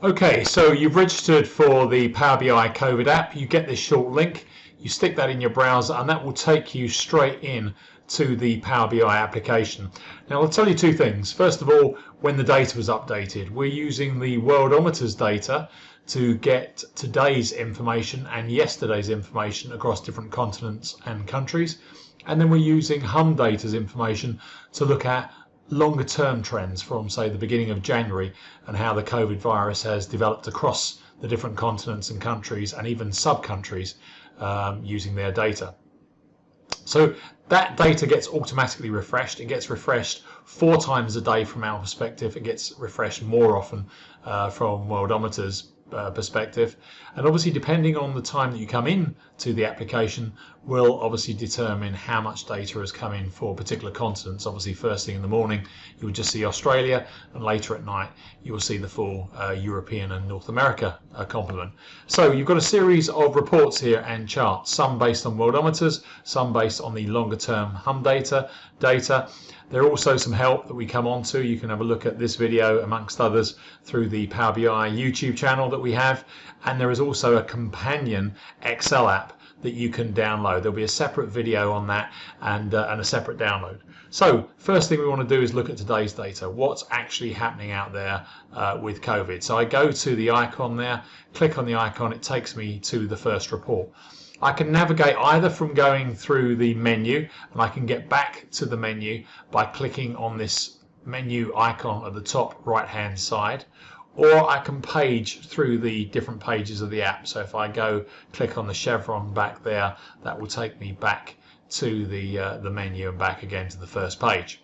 Okay, so you've registered for the Power BI COVID app. You get this short link, you stick that in your browser, and that will take you straight in to the Power BI application. Now, I'll tell you two things. First of all, when the data was updated, we're using the Worldometers data to get today's information and yesterday's information across different continents and countries. And then we're using HumData's information to look at longer term trends from, say, the beginning of January and how the COVID virus has developed across the different continents and countries and even sub-countries using their data. So that data gets automatically refreshed. It gets refreshed 4 times a day from our perspective. It gets refreshed more often from Worldometers' perspective, and obviously depending on the time that you come in to the application will obviously determine how much data has come in for particular continents. Obviously first thing in the morning you will just see Australia, and later at night you will see the full European and North America complement. So you've got a series of reports here and charts, some based on Worldometers, some based on the longer term HumData data. There are also some help that we come on to. You can have a look at this video amongst others through the Power BI YouTube channel that we have, and there is also a companion Excel app that you can download. There'll be a separate video on that and a separate download. So first thing we want to do is look at today's data. What's actually happening out there with COVID? So I go to the icon there, click on the icon, it takes me to the first report. I can navigate either from going through the menu, and I can get back to the menu by clicking on this menu icon at the top right hand side, or I can page through the different pages of the app. So if I go click on the chevron back there, that will take me back to the menu and back again to the first page.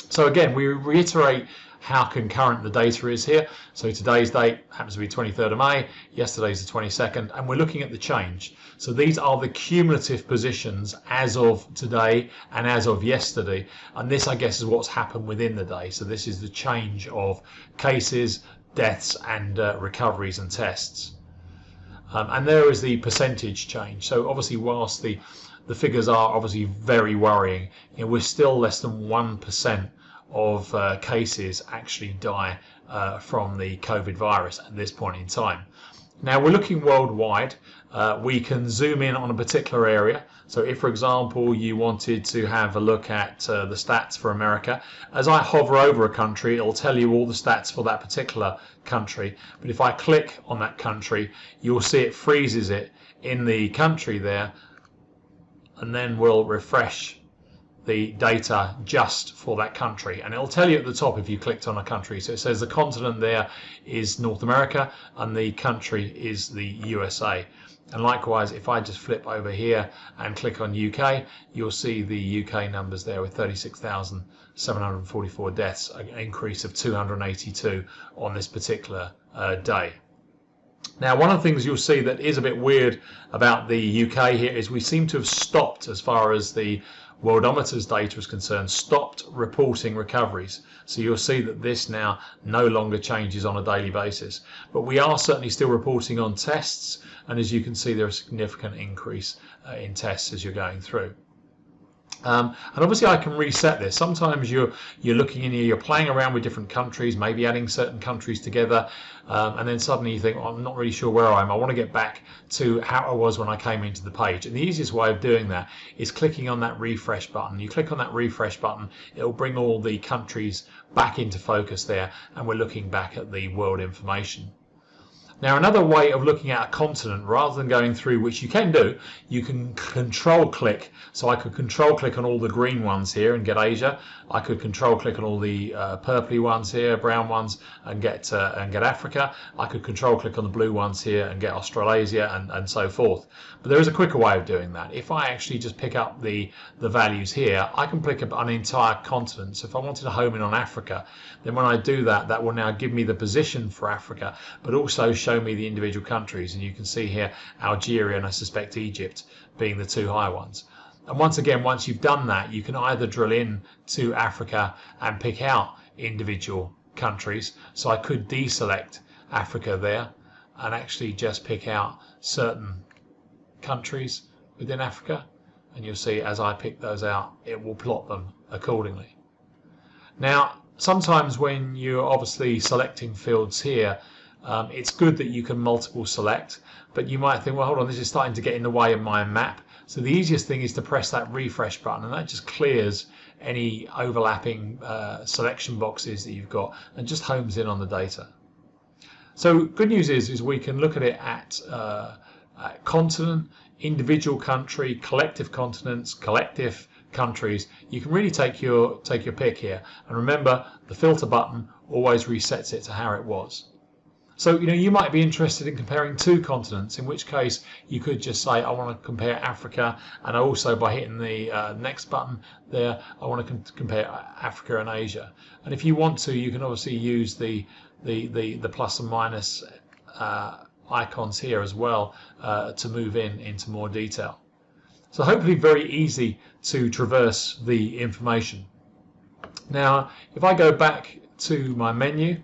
So again, we reiterate how concurrent the data is here. So today's date happens to be 23rd of May, yesterday's the 22nd, and we're looking at the change. So these are the cumulative positions as of today and as of yesterday, and this I guess is what's happened within the day. So this is the change of cases, deaths and recoveries and tests. And there is the percentage change. So obviously whilst the figures are obviously very worrying, we're still less than 1% of cases actually die from the COVID virus at this point in time. Now we're looking worldwide. We can zoom in on a particular area. So if, for example, you wanted to have a look at the stats for America, as I hover over a country, it'll tell you all the stats for that particular country. But if I click on that country, you'll see it freezes it in the country there, and then we'll refresh the data just for that country, and it'll tell you at the top if you clicked on a country. So it says the continent there is North America and the country is the USA. And likewise, if I just flip over here and click on UK, you'll see the UK numbers there with 36,744 deaths, an increase of 282 on this particular day. Now, one of the things you'll see that is a bit weird about the UK here is we seem to have stopped, as far as the Worldometers data is concerned, stopped reporting recoveries. So you'll see that this now no longer changes on a daily basis. But we are certainly still reporting on tests, and as you can see, there's a significant increase in tests as you're going through. And obviously I can reset this. Sometimes you're looking in here, you're playing around with different countries, maybe adding certain countries together, and then suddenly you think, oh, I'm not really sure where I am. I want to get back to how I was when I came into the page. And the easiest way of doing that is clicking on that refresh button. You click on that refresh button, it'll bring all the countries back into focus there, and we're looking back at the world information. Now, another way of looking at a continent, rather than going through, which you can do, you can control click. So I could control click on all the green ones here and get Asia. I could control click on all the purpley ones here, brown ones, and get Africa. I could control click on the blue ones here and get Australasia, and so forth. But there is a quicker way of doing that. If I actually just pick up the values here, I can pick up an entire continent. So if I wanted to home in on Africa, then when I do that, that will now give me the position for Africa, but also show me the individual countries. And you can see here Algeria and I suspect Egypt being the two high ones. And once again, once you've done that, you can either drill in to Africa and pick out individual countries. So I could deselect Africa there and actually just pick out certain countries within Africa, and you'll see as I pick those out, it will plot them accordingly. Now, sometimes when you're obviously selecting fields here, It's good that you can multiple select, but you might think, well, hold on, this is starting to get in the way of my map. So the easiest thing is to press that refresh button, and that just clears any overlapping selection boxes that you've got and just homes in on the data. So good news is we can look at it at continent, individual country, collective continents, collective countries. You can really take your pick here, and remember the filter button always resets it to how it was. So you might be interested in comparing two continents, in which case you could just say I want to compare Africa, and also by hitting the next button there I want to compare Africa and Asia. And if you want to, you can obviously use the plus and minus icons here as well to move into more detail. So hopefully very easy to traverse the information. Now if I go back to my menu,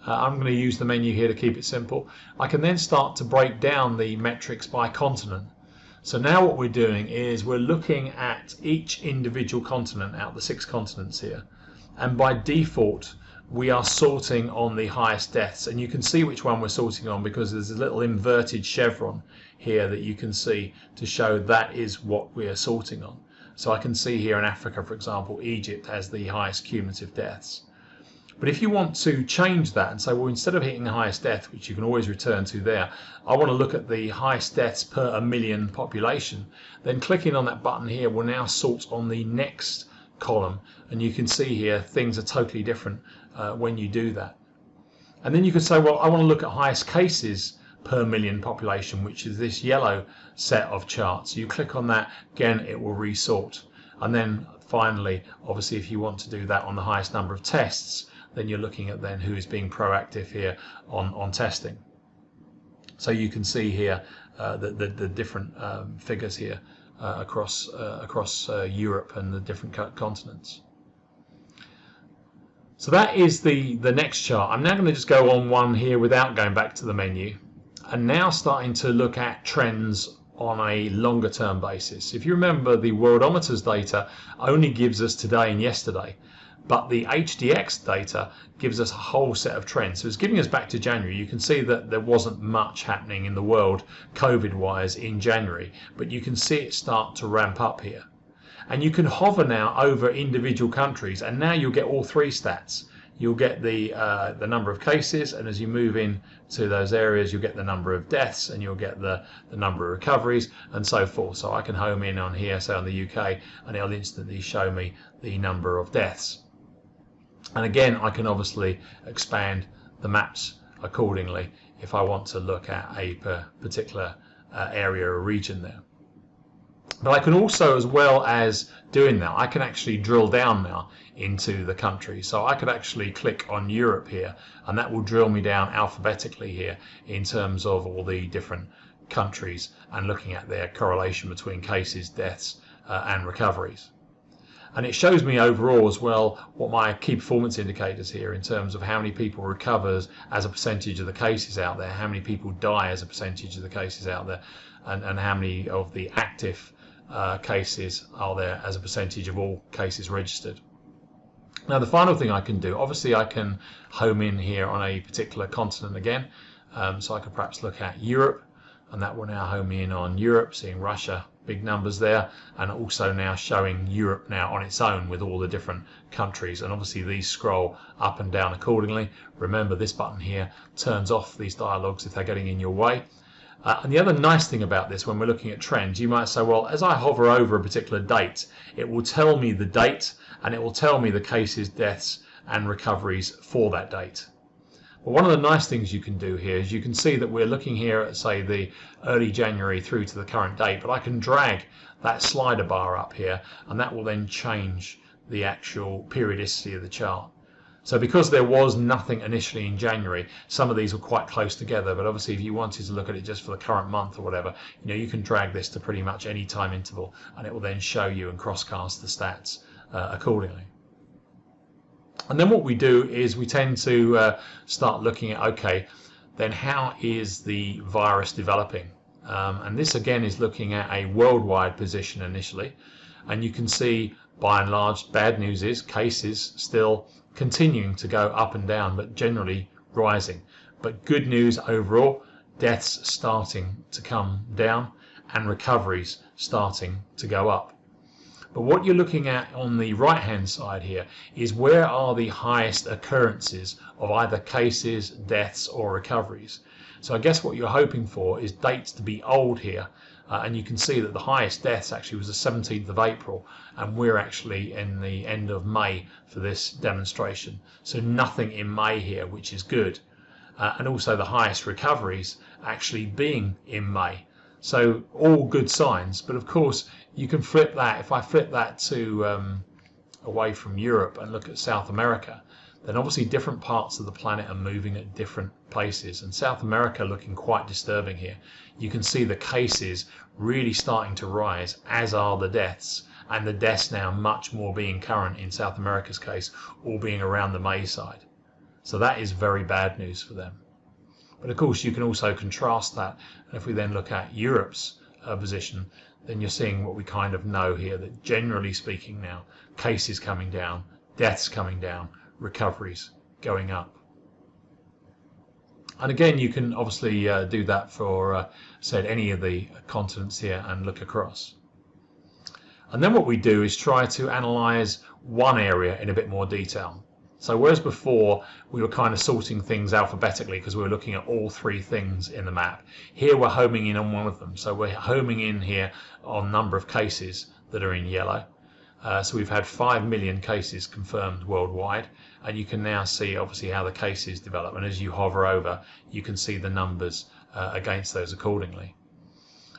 I'm going to use the menu here to keep it simple. I can then start to break down the metrics by continent. So now what we're doing is we're looking at each individual continent out of the 6 continents here, and by default we are sorting on the highest deaths, and you can see which one we're sorting on because there's a little inverted chevron here that you can see to show that is what we are sorting on. So I can see here in Africa, for example, Egypt has the highest cumulative deaths. But if you want to change that and say, well, instead of hitting the highest death, which you can always return to there, I want to look at the highest deaths per a million population, then clicking on that button here will now sort on the next column, and you can see here things are totally different when you do that. And then you could say, well, I want to look at highest cases per million population, which is this yellow set of charts. You click on that, again it will resort. And then finally, obviously, if you want to do that on the highest number of tests, then you're looking at then who is being proactive here on testing. So you can see here the different figures here across Europe and the different continents. So that is the next chart. I'm now going to just go on one here without going back to the menu, and now starting to look at trends on a longer term basis. If you remember, the Worldometers data only gives us today and yesterday, but the HDX data gives us a whole set of trends. So it's giving us back to January. You can see that there wasn't much happening in the world COVID-wise in January, but you can see it start to ramp up here. And you can hover now over individual countries, and now you'll get all 3 stats. You'll get the number of cases, and as you move in to those areas, you'll get the number of deaths, and you'll get the number of recoveries, and so forth. So I can home in on here, say on the UK, and it'll instantly show me the number of deaths. And again, I can obviously expand the maps accordingly if I want to look at a particular area or region there. But I can also, as well as doing that, I can actually drill down now into the country. So I could actually click on Europe here, and that will drill me down alphabetically here in terms of all the different countries and looking at their correlation between cases, deaths and recoveries. And it shows me overall as well what my key performance indicators here in terms of how many people recovers as a percentage of the cases out there, how many people die as a percentage of the cases out there, and how many of the active cases are there as a percentage of all cases registered. Now the final thing I can do, obviously I can home in here on a particular continent again, so I could perhaps look at Europe, and that will now home in on Europe, seeing Russia, big numbers there, and also now showing Europe now on its own with all the different countries, and obviously these scroll up and down accordingly. Remember, this button here turns off these dialogues if they're getting in your way. And the other nice thing about this, when we're looking at trends, you might say, well, as I hover over a particular date, it will tell me the date, and it will tell me the cases, deaths and recoveries for that date. Well, one of the nice things you can do here is you can see that we're looking here at, say, the early January through to the current date, but I can drag that slider bar up here, and that will then change the actual periodicity of the chart. So because there was nothing initially in January, some of these were quite close together, but obviously if you wanted to look at it just for the current month or whatever, you can drag this to pretty much any time interval, and it will then show you and crosscast the stats accordingly. And then what we do is we tend to start looking at, okay, then how is the virus developing? And this again is looking at a worldwide position initially, and you can see by and large bad news is cases still continuing to go up and down, but generally rising. But good news overall, deaths starting to come down and recoveries starting to go up. But what you're looking at on the right hand side here is where are the highest occurrences of either cases, deaths or recoveries. So I guess what you're hoping for is dates to be old here, and you can see that the highest deaths actually was the 17th of April, and we're actually in the end of May for this demonstration. So nothing in May here, which is good. And also the highest recoveries actually being in May. So all good signs, but of course you can flip that. If I flip that to away from Europe and look at South America, then obviously different parts of the planet are moving at different paces, and South America looking quite disturbing here. You can see the cases really starting to rise, as are the deaths, and the deaths now much more being current in South America's case, all being around the May side. So that is very bad news for them. But of course you can also contrast that, and if we then look at Europe's position, then you're seeing what we kind of know here, that generally speaking now, cases coming down, deaths coming down, recoveries going up. And again, you can obviously do that for said any of the continents here and look across. And then what we do is try to analyze one area in a bit more detail. So whereas before we were kind of sorting things alphabetically because we were looking at all three things in the map, here we're homing in on one of them. So we're homing in here on number of cases that are in yellow. So we've had 5 million cases confirmed worldwide, and you can now see obviously how the cases develop, and as you hover over you can see the numbers against those accordingly.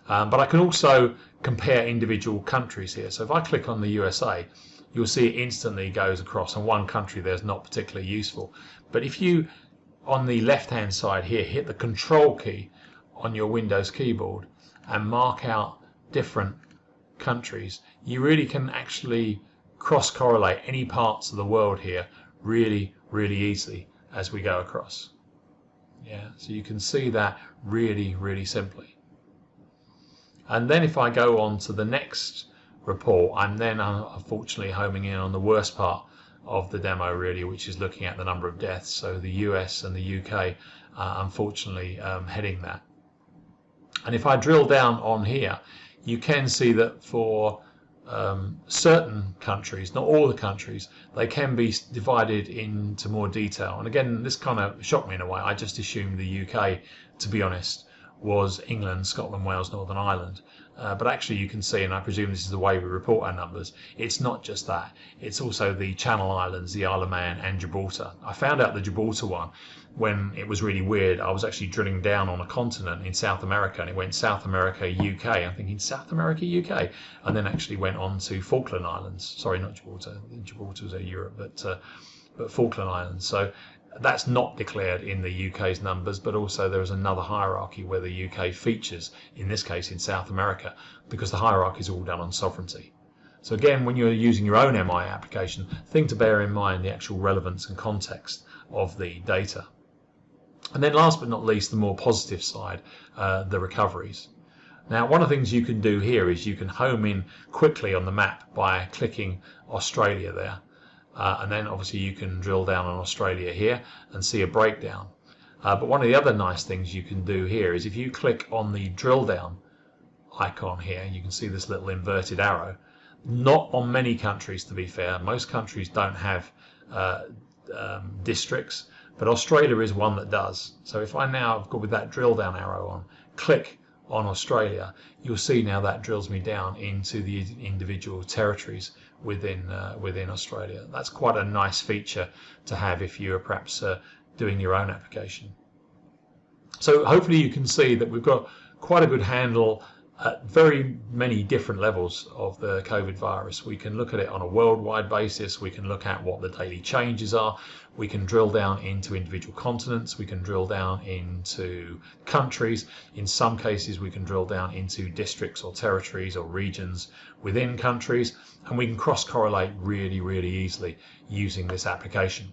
But I can also compare individual countries here. So if I click on the USA, you'll see it instantly goes across, and one country there's not particularly useful. But if you, on the left hand side here, hit the control key on your Windows keyboard and mark out different countries, you really can actually cross correlate any parts of the world here really easily as we go across. Yeah, so you can see that really simply. And then if I go on to the next report, I'm then unfortunately homing in on the worst part of the demo really, which is looking at the number of deaths. So the US and the UK unfortunately heading that. And if I drill down on here, you can see that for certain countries, not all the countries, they can be divided into more detail. And again, this kind of shocked me in a way. I just assumed the UK, to be honest, was England, Scotland, Wales, Northern Ireland. But actually you can see, and I presume this is the way we report our numbers, it's not just that. It's also the Channel Islands, the Isle of Man and Gibraltar. I found out the Gibraltar one when it was really weird. I was actually drilling down on a continent in South America, and it went South America, UK. I'm thinking South America, UK, and then actually went on to Falkland Islands. Sorry, not Gibraltar. Gibraltar was Europe, but Falkland Islands. So that's not declared in the UK's numbers, but also there is another hierarchy where the UK features, in this case in South America, because the hierarchy is all done on sovereignty. So again, when you're using your own MI application, thing to bear in mind the actual relevance and context of the data. And then last but not least, the more positive side, the recoveries. Now, one of the things you can do here is you can home in quickly on the map by clicking Australia there. And then obviously you can drill down on Australia here and see a breakdown. But one of the other nice things you can do here is if you click on the drill down icon here, you can see this little inverted arrow. Not on many countries, to be fair. Most countries don't have districts, but Australia is one that does. So if I now go with that drill down arrow on, click on Australia, you'll see now that drills me down into the individual territories within Australia. That's quite a nice feature to have if you're perhaps doing your own application. So hopefully you can see that we've got quite a good handle at very many different levels of the COVID virus. We can look at it on a worldwide basis. We can look at what the daily changes are. We can drill down into individual continents. We can drill down into countries. In some cases, we can drill down into districts or territories or regions within countries. And we can cross-correlate really easily using this application.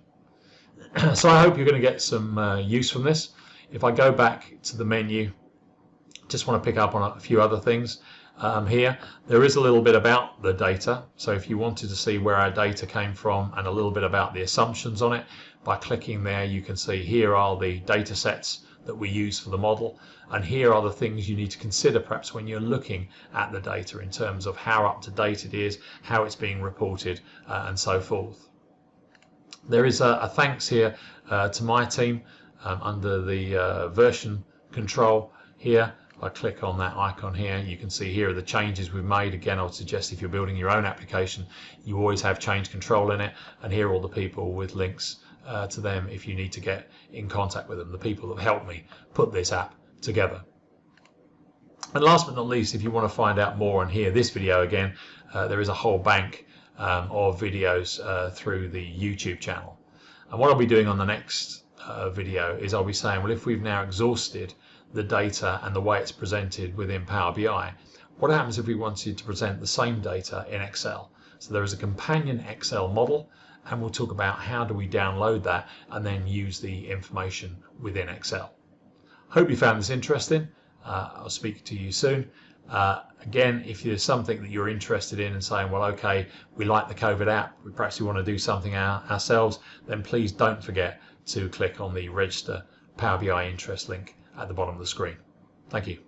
So I hope you're going to get some use from this. If I go back to the menu, just want to pick up on a few other things. here. There is a little bit about the data, so if you wanted to see where our data came from and a little bit about the assumptions on it, by clicking there you can see here are the data sets that we use for the model, and here are the things you need to consider perhaps when you're looking at the data in terms of how up to date it is, how it's being reported, and so forth. There is a thanks here to my team under the version control here. If I click on that icon here, you can see here are the changes we've made. Again, I would suggest if you're building your own application, you always have change control in it, and here are all the people with links to them if you need to get in contact with them, the people that helped me put this app together. And last but not least, if you want to find out more and hear this video again, there is a whole bank of videos through the YouTube channel. And what I'll be doing on the next video is I'll be saying, well, if we've now exhausted the data and the way it's presented within Power BI, what happens if we wanted to present the same data in Excel? So there is a companion Excel model, and we'll talk about how do we download that and then use the information within Excel. Hope you found this interesting. I'll speak to you soon. Again, if there's something that you're interested in and saying, well, okay, we like the COVID app, perhaps we want to do something ourselves, then please don't forget to click on the Register Power BI Interest link at the bottom of the screen. Thank you.